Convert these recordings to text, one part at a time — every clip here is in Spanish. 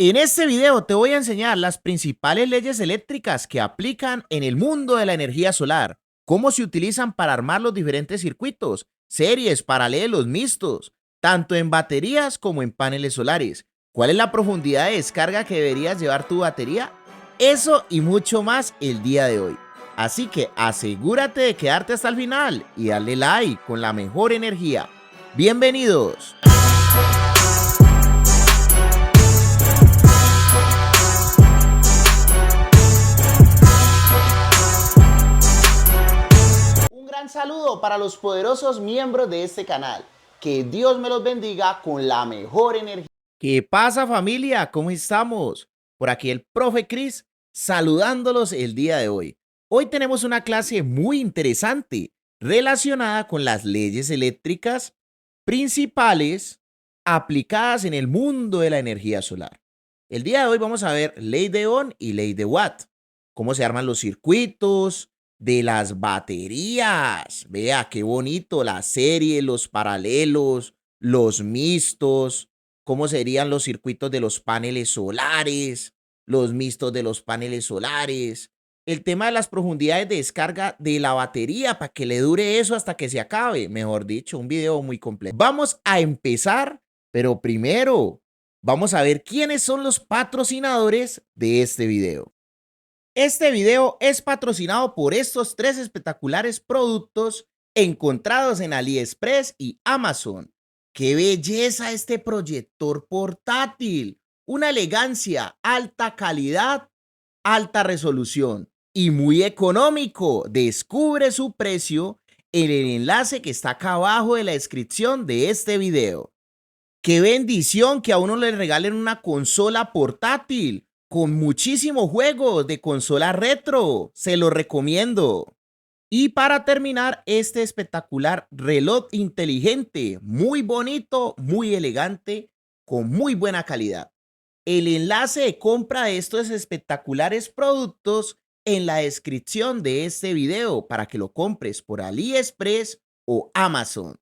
En este video te voy a enseñar las principales leyes eléctricas que aplican en el mundo de la energía solar, cómo se utilizan para armar los diferentes circuitos, series, paralelos, mixtos, tanto en baterías como en paneles solares. ¿Cuál es la profundidad de descarga que deberías llevar tu batería? Eso y mucho más el día de hoy. Así que asegúrate de quedarte hasta el final y darle like con la mejor energía. ¡Bienvenidos! Un gran saludo para los poderosos miembros de este canal. Que Dios me los bendiga con la mejor energía. ¿Qué pasa, familia? ¿Cómo estamos? Por aquí el profe Chris saludándolos el día de hoy. Hoy tenemos una clase muy interesante relacionada con las leyes eléctricas principales aplicadas en el mundo de la energía solar. El día de hoy vamos a ver ley de Ohm y ley de Watt, cómo se arman los circuitos de las baterías. Vea qué bonito, la serie, los paralelos, los mixtos, cómo serían los circuitos de los paneles solares, los mixtos de los paneles solares, el tema de las profundidades de descarga de la batería para que le dure eso hasta que se acabe. Mejor dicho, un video muy completo. Vamos a empezar, pero primero vamos a ver quiénes son los patrocinadores de este video. Este video es patrocinado por estos tres espectaculares productos encontrados en AliExpress y Amazon. ¡Qué belleza este proyector portátil! Una elegancia, alta calidad, alta resolución y muy económico. Descubre su precio en el enlace que está acá abajo de la descripción de este video. ¡Qué bendición que a uno le regalen una consola portátil con muchísimos juegos de consola retro! Se lo recomiendo. Y para terminar, este espectacular reloj inteligente, muy bonito, muy elegante, con muy buena calidad. El enlace de compra de estos espectaculares productos en la descripción de este video para que lo compres por AliExpress o Amazon.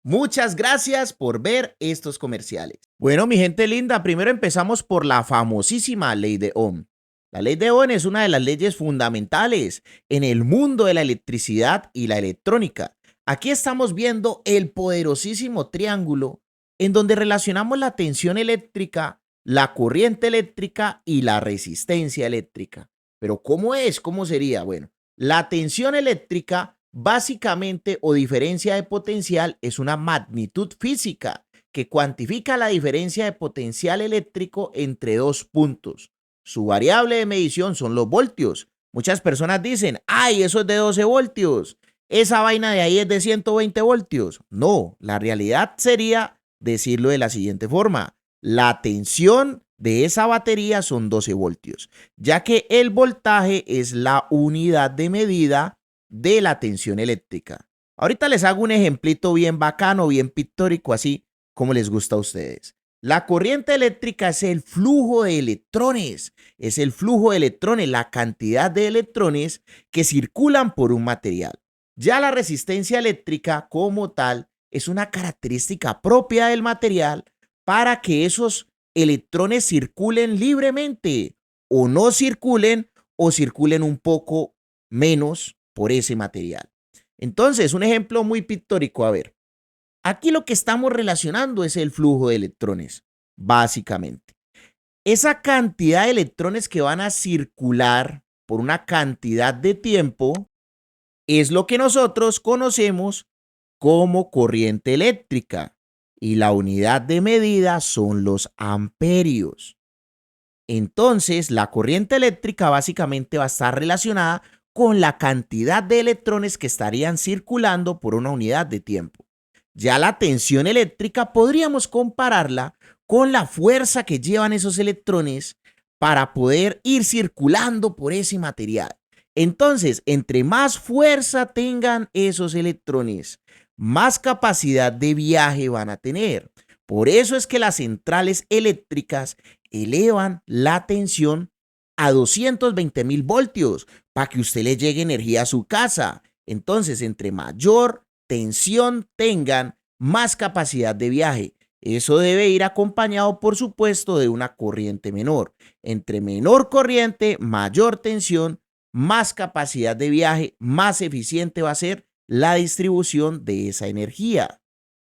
Muchas gracias por ver estos comerciales. Bueno, mi gente linda, primero empezamos por la famosísima ley de Ohm. La ley de Ohm es una de las leyes fundamentales en el mundo de la electricidad y la electrónica. Aquí estamos viendo el poderosísimo triángulo en donde relacionamos la tensión eléctrica, la corriente eléctrica y la resistencia eléctrica. Pero ¿cómo es? ¿Cómo sería? Bueno, la tensión eléctrica básicamente o diferencia de potencial es una magnitud física que cuantifica la diferencia de potencial eléctrico entre dos puntos. Su variable de medición son los voltios. Muchas personas dicen, ¡ay, eso es de 12 voltios! Esa vaina de ahí es de 120 voltios. No, la realidad sería decirlo de la siguiente forma. La tensión de esa batería son 12 voltios, ya que el voltaje es la unidad de medida de la tensión eléctrica. Ahorita les hago un ejemplito bien bacano, bien pictórico, así como les gusta a ustedes. La corriente eléctrica es el flujo de electrones, la cantidad de electrones que circulan por un material. Ya la resistencia eléctrica como tal es una característica propia del material para que esos electrones circulen libremente o no circulen o circulen un poco menos por ese material. Entonces, un ejemplo muy pictórico, a ver. Aquí lo que estamos relacionando es el flujo de electrones, básicamente. Esa cantidad de electrones que van a circular por una cantidad de tiempo es lo que nosotros conocemos como corriente eléctrica y la unidad de medida son los amperios. Entonces, la corriente eléctrica básicamente va a estar relacionada con la cantidad de electrones que estarían circulando por una unidad de tiempo. Ya la tensión eléctrica podríamos compararla con la fuerza que llevan esos electrones para poder ir circulando por ese material. Entonces, entre más fuerza tengan esos electrones, más capacidad de viaje van a tener. Por eso es que las centrales eléctricas elevan la tensión a 220.000 voltios para que usted le llegue energía a su casa. Entonces, entre mayor tensión tengan, más capacidad de viaje. Eso debe ir acompañado, por supuesto, de una corriente menor. Entre menor corriente, mayor tensión, más capacidad de viaje, más eficiente va a ser la distribución de esa energía.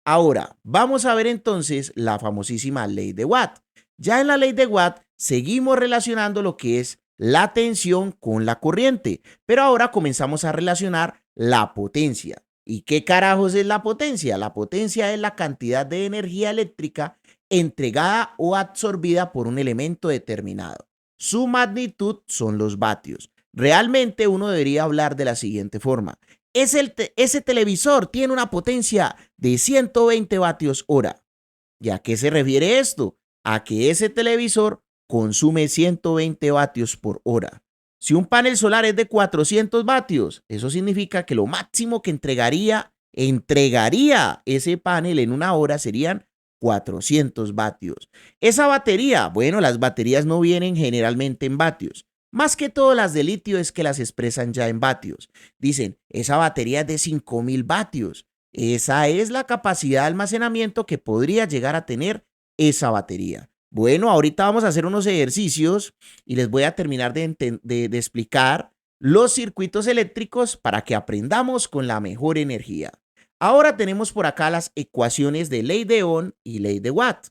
Ahora, vamos a ver entonces la famosísima ley de Watt. Ya en la ley de Watt seguimos relacionando lo que es la tensión con la corriente, pero ahora comenzamos a relacionar la potencia. ¿Y qué carajos es la potencia? La potencia es la cantidad de energía eléctrica entregada o absorbida por un elemento determinado. Su magnitud son los vatios. Realmente uno debería hablar de la siguiente forma. Ese televisor tiene una potencia de 120 vatios hora. ¿Y a qué se refiere esto? A que ese televisor consume 120 vatios por hora. Si un panel solar es de 400 vatios, eso significa que lo máximo que entregaría ese panel en una hora serían 400 vatios. Esa batería, bueno, las baterías no vienen generalmente en vatios. Más que todo las de litio es que las expresan ya en vatios. Dicen, esa batería es de 5000 vatios. Esa es la capacidad de almacenamiento que podría llegar a tener esa batería. Bueno, ahorita vamos a hacer unos ejercicios y les voy a terminar de explicar los circuitos eléctricos para que aprendamos con la mejor energía. Ahora tenemos por acá las ecuaciones de ley de Ohm y ley de Watt.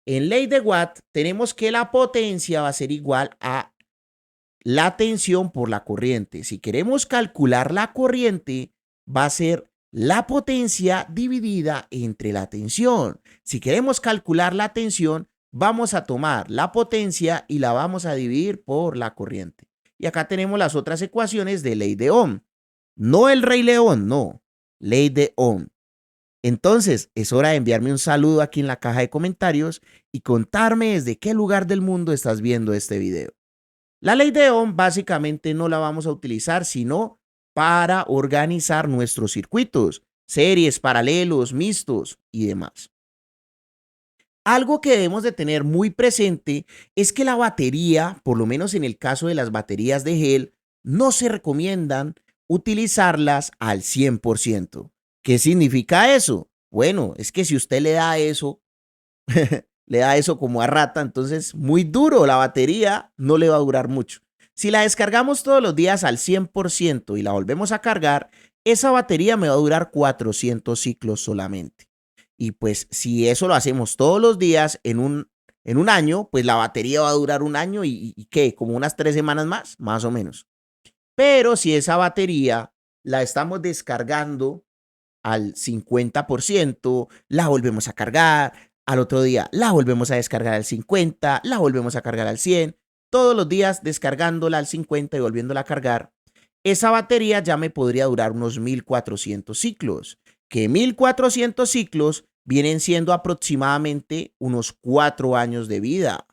En ley de Watt tenemos que la potencia va a ser igual a la tensión por la corriente. Si queremos calcular la corriente, va a ser la potencia dividida entre la tensión. Si queremos calcular la tensión, vamos a tomar la potencia y la vamos a dividir por la corriente. Y acá tenemos las otras ecuaciones de ley de Ohm. No el Rey León, no. Ley de Ohm. Entonces, es hora de enviarme un saludo aquí en la caja de comentarios y contarme desde qué lugar del mundo estás viendo este video. La ley de Ohm básicamente no la vamos a utilizar sino para organizar nuestros circuitos, series, paralelos, mixtos y demás. Algo que debemos de tener muy presente es que la batería, por lo menos en el caso de las baterías de gel, no se recomiendan utilizarlas al 100%. ¿Qué significa eso? Bueno, es que si usted le da eso, le da eso como a rata, entonces muy duro, la batería no le va a durar mucho. Si la descargamos todos los días al 100% y la volvemos a cargar, esa batería me va a durar 400 ciclos solamente. Y pues si eso lo hacemos todos los días en un año, pues la batería va a durar un año y ¿qué? Como unas 3 semanas más o menos. Pero si esa batería la estamos descargando al 50%, la volvemos a cargar, al otro día la volvemos a descargar al 50, la volvemos a cargar al 100, todos los días descargándola al 50 y volviéndola a cargar, esa batería ya me podría durar unos 1400 ciclos, que 1400 ciclos vienen siendo aproximadamente unos 4 años de vida.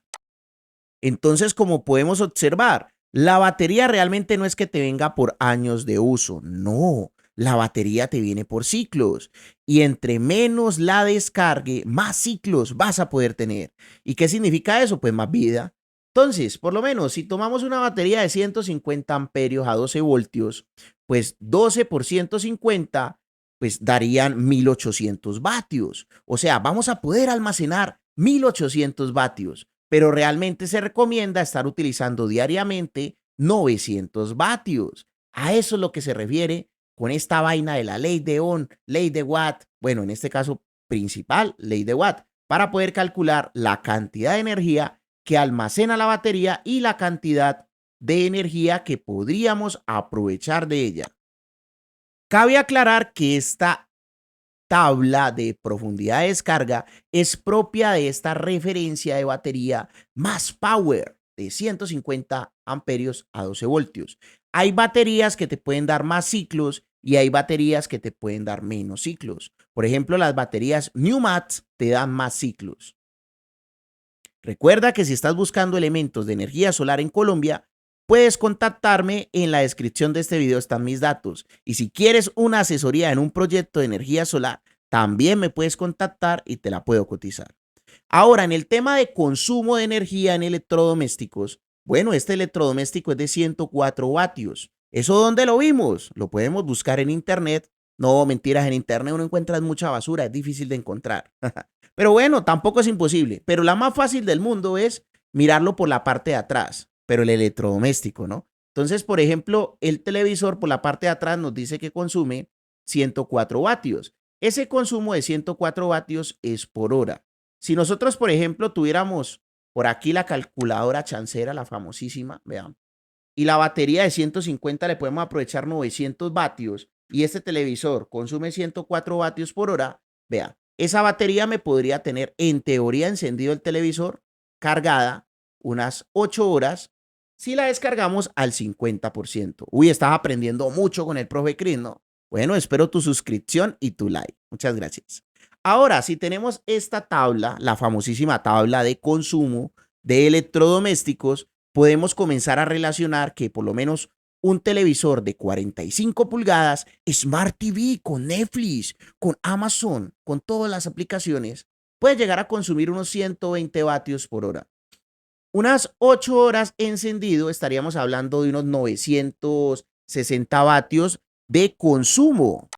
Entonces, como podemos observar, la batería realmente no es que te venga por años de uso, no. La batería te viene por ciclos y entre menos la descargue, más ciclos vas a poder tener. ¿Y qué significa eso? Pues más vida. Entonces, por lo menos, si tomamos una batería de 150 amperios a 12 voltios, pues 12 por 150, pues darían 1800 vatios. O sea, vamos a poder almacenar 1800 vatios, pero realmente se recomienda estar utilizando diariamente 900 vatios. A eso es lo que se refiere con esta vaina de la ley de Ohm, ley de Watt, bueno, en este caso principal, ley de Watt, para poder calcular la cantidad de energía que almacena la batería y la cantidad de energía que podríamos aprovechar de ella. Cabe aclarar que esta tabla de profundidad de descarga es propia de esta referencia de batería más power de 150 amperios a 12 voltios. Hay baterías que te pueden dar más ciclos y hay baterías que te pueden dar menos ciclos. Por ejemplo, las baterías Newmat te dan más ciclos. Recuerda que si estás buscando elementos de energía solar en Colombia, puedes contactarme. En la descripción de este video están mis datos. Y si quieres una asesoría en un proyecto de energía solar, también me puedes contactar y te la puedo cotizar. Ahora, en el tema de consumo de energía en electrodomésticos, bueno, este electrodoméstico es de 104 vatios. ¿Eso dónde lo vimos? Lo podemos buscar en internet. No, mentiras, en internet uno encuentra mucha basura, es difícil de encontrar. Pero bueno, tampoco es imposible. Pero la más fácil del mundo es mirarlo por la parte de atrás, pero el electrodoméstico, ¿no? Entonces, por ejemplo, el televisor por la parte de atrás nos dice que consume 104 vatios. Ese consumo de 104 vatios es por hora. Si nosotros, por ejemplo, tuviéramos por aquí la calculadora chancera, la famosísima, vean, y la batería de 150 le podemos aprovechar 900 vatios y este televisor consume 104 vatios por hora, vea, esa batería me podría tener en teoría encendido el televisor cargada unas 8 horas si la descargamos al 50%. Uy, estás aprendiendo mucho con el profe Cris, ¿no? Bueno, espero tu suscripción y tu like. Muchas gracias. Ahora, si tenemos esta tabla, la famosísima tabla de consumo de electrodomésticos, podemos comenzar a relacionar que por lo menos un televisor de 45 pulgadas, Smart TV, con Netflix, con Amazon, con todas las aplicaciones, puede llegar a consumir unos 120 vatios por hora. Unas 8 horas encendido, estaríamos hablando de unos 960 vatios de consumo.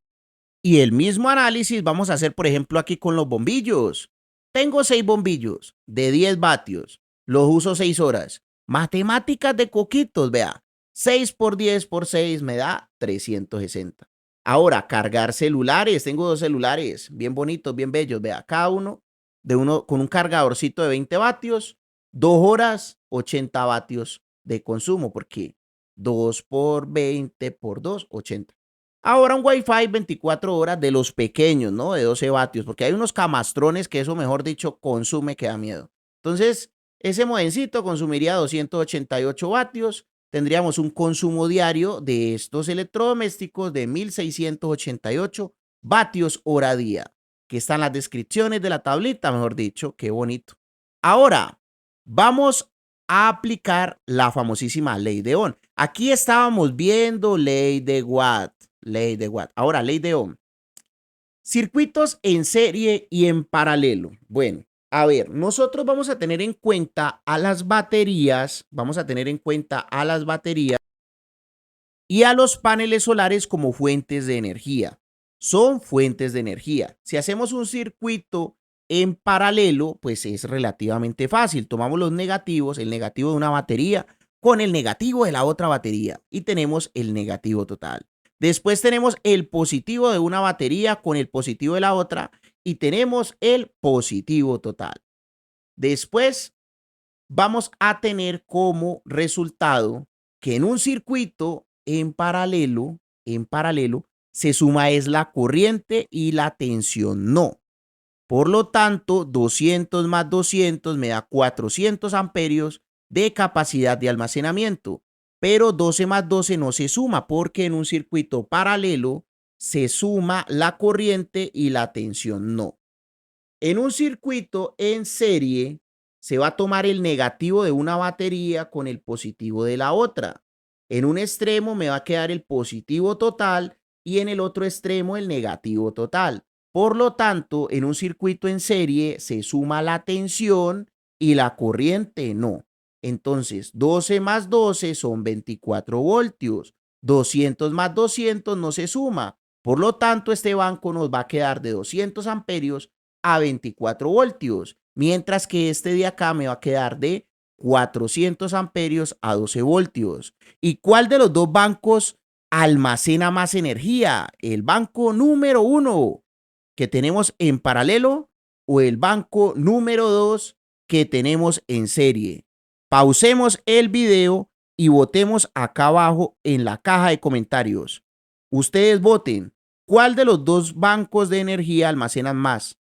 Y el mismo análisis vamos a hacer, por ejemplo, aquí con los bombillos. Tengo 6 bombillos de 10 vatios. Los uso 6 horas. Matemáticas de coquitos, vea. 6 por 10 por 6 me da 360. Ahora, cargar celulares. Tengo 2 celulares bien bonitos, bien bellos. Vea, cada uno con un cargadorcito de 20 vatios. 2 horas, 80 vatios de consumo. Porque 2 por 20 por 2, 80. Ahora un Wi-Fi 24 horas de los pequeños, ¿no? De 12 vatios, porque hay unos camastrones que eso, mejor dicho, consume que da miedo. Entonces, ese modencito consumiría 288 vatios. Tendríamos un consumo diario de estos electrodomésticos de 1688 vatios hora día, que están las descripciones de la tablita, mejor dicho, qué bonito. Ahora, vamos a aplicar la famosísima ley de Ohm. Aquí estábamos viendo ley de Watt. Ley de Watt. Ahora, ley de Ohm. Circuitos en serie y en paralelo. Bueno, a ver, nosotros vamos a tener en cuenta a las baterías, y a los paneles solares como fuentes de energía. Son fuentes de energía. Si hacemos un circuito en paralelo, pues es relativamente fácil. Tomamos los negativos, el negativo de una batería con el negativo de la otra batería y tenemos el negativo total. Después tenemos el positivo de una batería con el positivo de la otra y tenemos el positivo total. Después vamos a tener como resultado que en un circuito en paralelo, se suma es la corriente y la tensión no. Por lo tanto, 200 más 200 me da 400 amperios de capacidad de almacenamiento. Pero 12 más 12 no se suma porque en un circuito paralelo se suma la corriente y la tensión no. En un circuito en serie se va a tomar el negativo de una batería con el positivo de la otra. En un extremo me va a quedar el positivo total y en el otro extremo el negativo total. Por lo tanto, en un circuito en serie se suma la tensión y la corriente no. Entonces, 12 más 12 son 24 voltios. 200 más 200 no se suma. Por lo tanto, este banco nos va a quedar de 200 amperios a 24 voltios, mientras que este de acá me va a quedar de 400 amperios a 12 voltios. ¿Y cuál de los dos bancos almacena más energía? ¿El banco número 1 que tenemos en paralelo o el banco número 2 que tenemos en serie? Pausemos el video y votemos acá abajo en la caja de comentarios. Ustedes voten, ¿cuál de los dos bancos de energía almacenan más?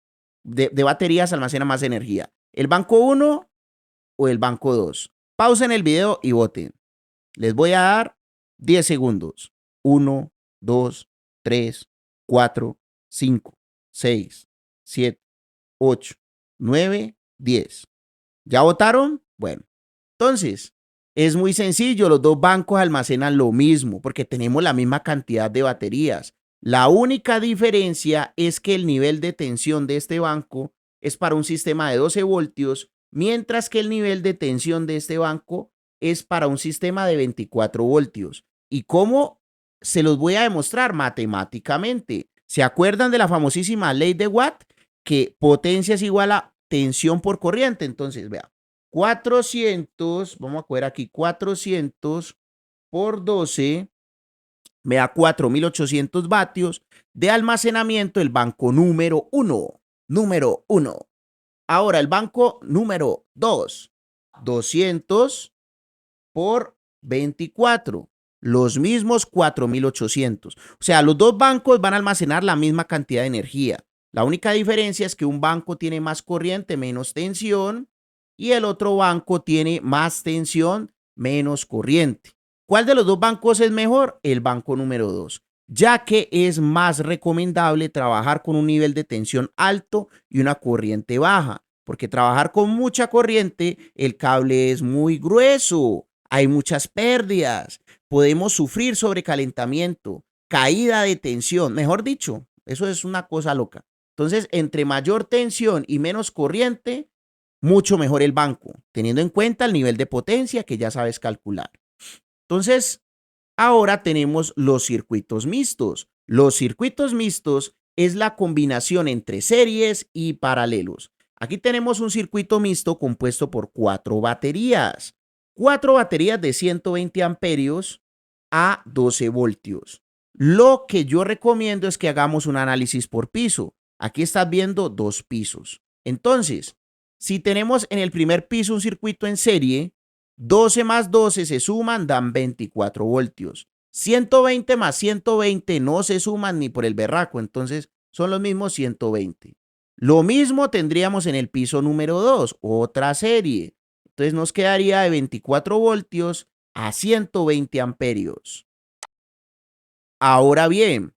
De baterías almacena más energía. ¿El banco 1 o el banco 2? Pausen el video y voten. Les voy a dar 10 segundos. 1, 2, 3, 4, 5, 6, 7, 8, 9, 10. ¿Ya votaron? Bueno, entonces es muy sencillo. Los dos bancos almacenan lo mismo porque tenemos la misma cantidad de baterías. La única diferencia es que el nivel de tensión de este banco es para un sistema de 12 voltios, mientras que el nivel de tensión de este banco es para un sistema de 24 voltios. ¿Y cómo se los voy a demostrar? Matemáticamente. ¿Se acuerdan de la famosísima ley de Watt? que potencia es igual a tensión por corriente. Entonces, vea, 400, vamos a coger aquí 400 por 12, me da 4.800 vatios de almacenamiento el banco número 1. Número 1. Ahora, el banco número 2, 200 por 24, los mismos 4.800. O sea, los dos bancos van a almacenar la misma cantidad de energía. La única diferencia es que un banco tiene más corriente, menos tensión, y el otro banco tiene más tensión, menos corriente. ¿Cuál de los dos bancos es mejor? El banco número 2, ya que es más recomendable trabajar con un nivel de tensión alto y una corriente baja, porque trabajar con mucha corriente, el cable es muy grueso, hay muchas pérdidas, podemos sufrir sobrecalentamiento, caída de tensión, mejor dicho, eso es una cosa loca. Entonces, entre mayor tensión y menos corriente, mucho mejor el banco, teniendo en cuenta el nivel de potencia que ya sabes calcular. Entonces, ahora tenemos los circuitos mixtos. Los circuitos mixtos es la combinación entre series y paralelos. Aquí tenemos un circuito mixto compuesto por 4 baterías. 4 baterías de 120 amperios a 12 voltios. Lo que yo recomiendo es que hagamos un análisis por piso. Aquí estás viendo 2 pisos. Entonces, si tenemos en el primer piso un circuito en serie, 12 más 12 se suman, dan 24 voltios. 120 más 120 no se suman ni por el berraco, entonces son los mismos 120. Lo mismo tendríamos en el piso número 2, otra serie. Entonces nos quedaría de 24 voltios a 120 amperios. Ahora bien,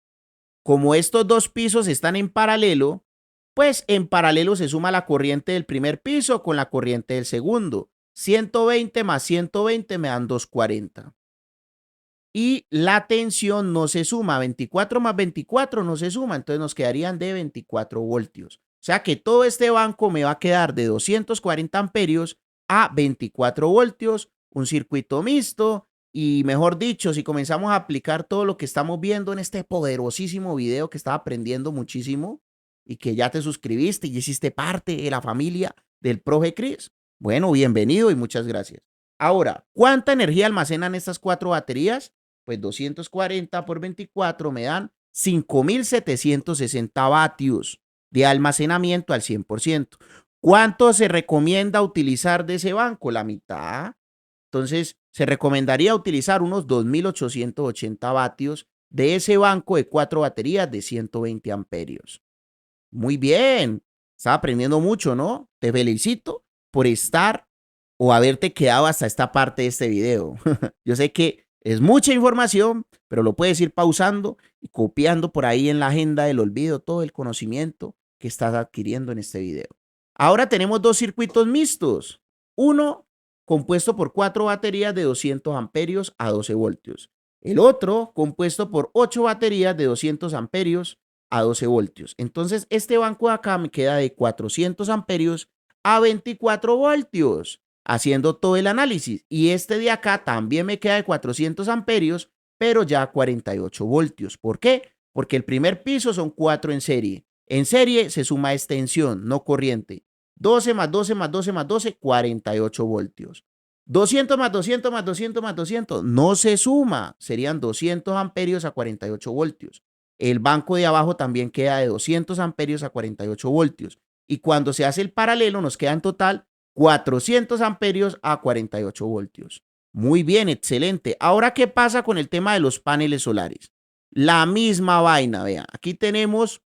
como estos dos pisos están en paralelo, pues en paralelo se suma la corriente del primer piso con la corriente del segundo. 120 más 120 me dan 240. Y la tensión no se suma, 24 más 24 no se suma, entonces nos quedarían de 24 voltios. O sea que todo este banco me va a quedar de 240 amperios a 24 voltios, un circuito mixto. Y mejor dicho, si comenzamos a aplicar todo lo que estamos viendo en este poderosísimo video que estaba aprendiendo muchísimo y que ya te suscribiste y hiciste parte de la familia del Profe Cris, bueno, bienvenido y muchas gracias. Ahora, ¿cuánta energía almacenan estas 4 baterías? Pues 240 por 24 me dan 5.760 vatios de almacenamiento al 100%. ¿Cuánto se recomienda utilizar de ese banco? La mitad. Entonces, se recomendaría utilizar unos 2.880 vatios de ese banco de 4 baterías de 120 amperios. Muy bien, estaba aprendiendo mucho, ¿no? Te felicito por estar o haberte quedado hasta esta parte de este video. Yo sé que es mucha información, pero lo puedes ir pausando y copiando por ahí en la agenda del olvido todo el conocimiento que estás adquiriendo en este video. Ahora tenemos dos circuitos mixtos. Uno compuesto por 4 baterías de 200 amperios a 12 voltios. El otro compuesto por 8 baterías de 200 amperios a 12 voltios. Entonces, este banco de acá me queda de 400 amperios a 24 voltios, haciendo todo el análisis. Y este de acá también me queda de 400 amperios, pero ya a 48 voltios. ¿Por qué? Porque el primer piso son 4 en serie. En serie se suma extensión, no corriente. 12 más 12 más 12 más 12, 48 voltios. 200 más 200 más 200 más 200 no se suma, serían 200 amperios a 48 voltios. El banco de abajo también queda de 200 amperios a 48 voltios. Y cuando se hace el paralelo nos queda en total 400 amperios a 48 voltios. Muy bien, excelente. Ahora, ¿qué pasa con el tema de los paneles solares? La misma vaina, vea. Aquí tenemos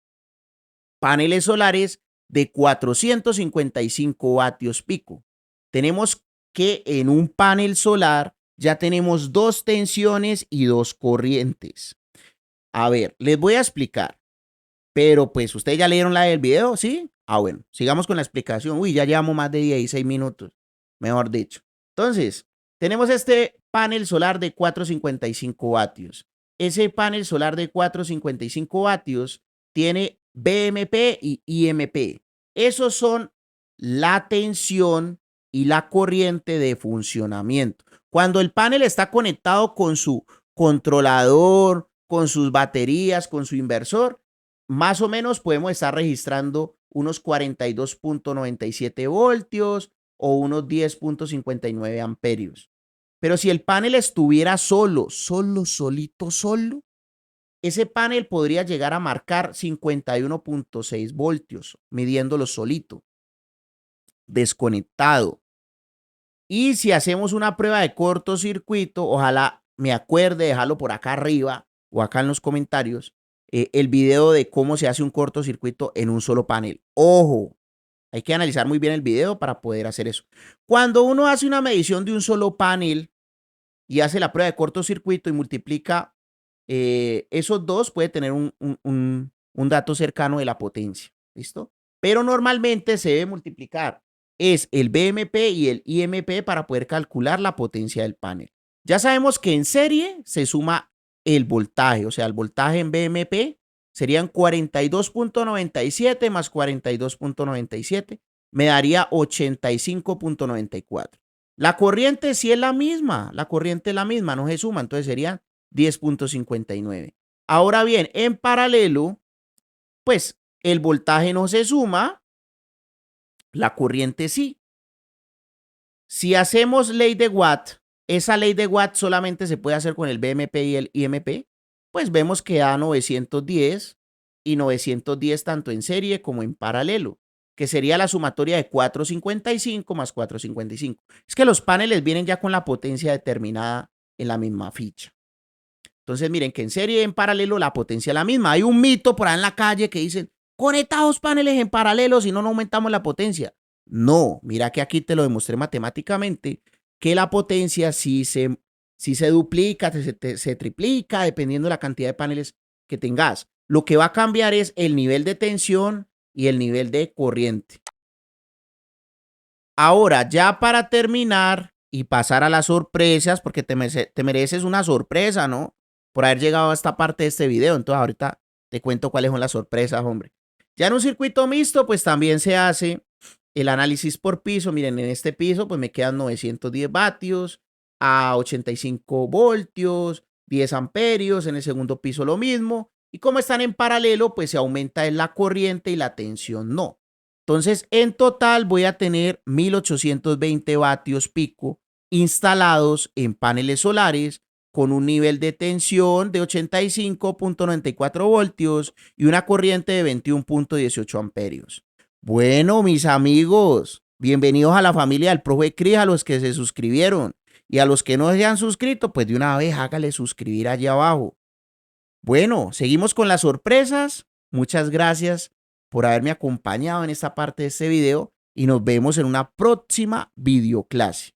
paneles solares de 455 vatios pico. Tenemos que en un panel solar ya tenemos 2 tensiones y 2 corrientes. A ver, les voy a explicar, pero pues ustedes ya leyeron la del video, ¿sí? Bueno, sigamos con la explicación. Uy, ya llevamos más de 16 minutos, mejor dicho. Entonces, tenemos este panel solar de 455 vatios. Ese panel solar de 455 vatios tiene BMP y IMP. Esos son la tensión y la corriente de funcionamiento. Cuando el panel está conectado con su controlador, con sus baterías, con su inversor, más o menos podemos estar registrando unos 42.97 voltios o unos 10.59 amperios. Pero si el panel estuviera solo, ese panel podría llegar a marcar 51.6 voltios, midiéndolo solito, desconectado. Y si hacemos una prueba de cortocircuito, ojalá me acuerde dejarlo por acá arriba o acá en los comentarios, el video de cómo se hace un cortocircuito en un solo panel. Ojo, hay que analizar muy bien el video para poder hacer eso. Cuando uno hace una medición de un solo panel y hace la prueba de cortocircuito y multiplica esos dos, puede tener un dato cercano de la potencia. ¿Listo? Pero normalmente se debe multiplicar es el BMP y el IMP para poder calcular la potencia del panel. Ya sabemos que en serie se suma el voltaje, o sea, el voltaje en BMP serían 42.97 más 42.97, me daría 85.94. La corriente sí es la misma, no se suma, entonces serían 10.59. Ahora bien, en paralelo, pues el voltaje no se suma, la corriente sí. Si hacemos ley de Watt, esa ley de Watt solamente se puede hacer con el BMP y el IMP, pues vemos que da 910 y 910 tanto en serie como en paralelo, que sería la sumatoria de 455 más 455. Es que los paneles vienen ya con la potencia determinada en la misma ficha. Entonces miren que en serie y en paralelo la potencia es la misma. Hay un mito por ahí en la calle que dicen, conecta dos paneles en paralelo, si no, no aumentamos la potencia. No, mira que aquí te lo demostré matemáticamente, que la potencia sí se duplica, se triplica, dependiendo de la cantidad de paneles que tengas. Lo que va a cambiar es el nivel de tensión y el nivel de corriente. Ahora, ya para terminar y pasar a las sorpresas, porque te mereces una sorpresa, ¿no? Por haber llegado a esta parte de este video. Entonces ahorita te cuento cuáles son las sorpresas, hombre. Ya en un circuito mixto, pues también se hace el análisis por piso. Miren, en este piso, pues me quedan 910 vatios a 85 voltios, 10 amperios. En el segundo piso lo mismo. Y como están en paralelo, pues se aumenta en la corriente y la tensión no. Entonces, en total voy a tener 1820 vatios pico instalados en paneles solares con un nivel de tensión de 85.94 voltios y una corriente de 21.18 amperios. Bueno, mis amigos, bienvenidos a la familia del Profe Cris, a los que se suscribieron. Y a los que no se han suscrito, pues de una vez hágale suscribir allá abajo. Bueno, seguimos con las sorpresas. Muchas gracias por haberme acompañado en esta parte de este video y nos vemos en una próxima videoclase.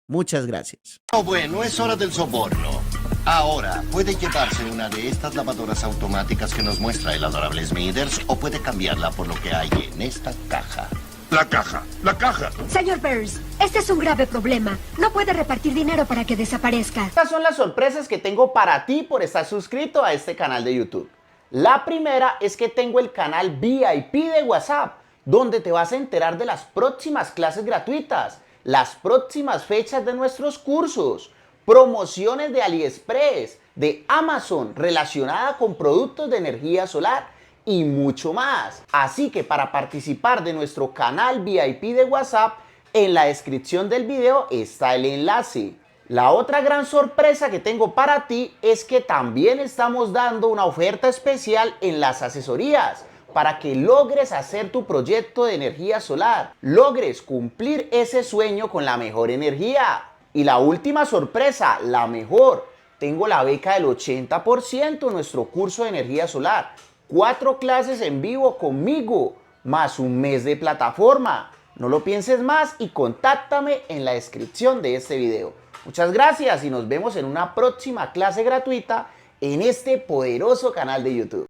Muchas gracias. Oh, bueno, es hora del soborno. Ahora, puede llevarse una de estas lavadoras automáticas que nos muestra el adorable Smithers o puede cambiarla por lo que hay en esta caja. La caja, la caja. Señor Burns, este es un grave problema. No puede repartir dinero para que desaparezca. Estas son las sorpresas que tengo para ti por estar suscrito a este canal de YouTube. La primera es que tengo el canal VIP de WhatsApp, donde te vas a enterar de las próximas clases gratuitas, las próximas fechas de nuestros cursos, promociones de AliExpress, de Amazon relacionada con productos de energía solar y mucho más. Así que para participar de nuestro canal VIP de WhatsApp, en la descripción del video está el enlace. La otra gran sorpresa que tengo para ti es que también estamos dando una oferta especial en las asesorías para que logres hacer tu proyecto de energía solar, logres cumplir ese sueño con la mejor energía. Y la última sorpresa, la mejor, tengo la beca del 80% en nuestro curso de energía solar. 4 clases en vivo conmigo, más un mes de plataforma. No lo pienses más y contáctame en la descripción de este video. Muchas gracias y nos vemos en una próxima clase gratuita en este poderoso canal de YouTube.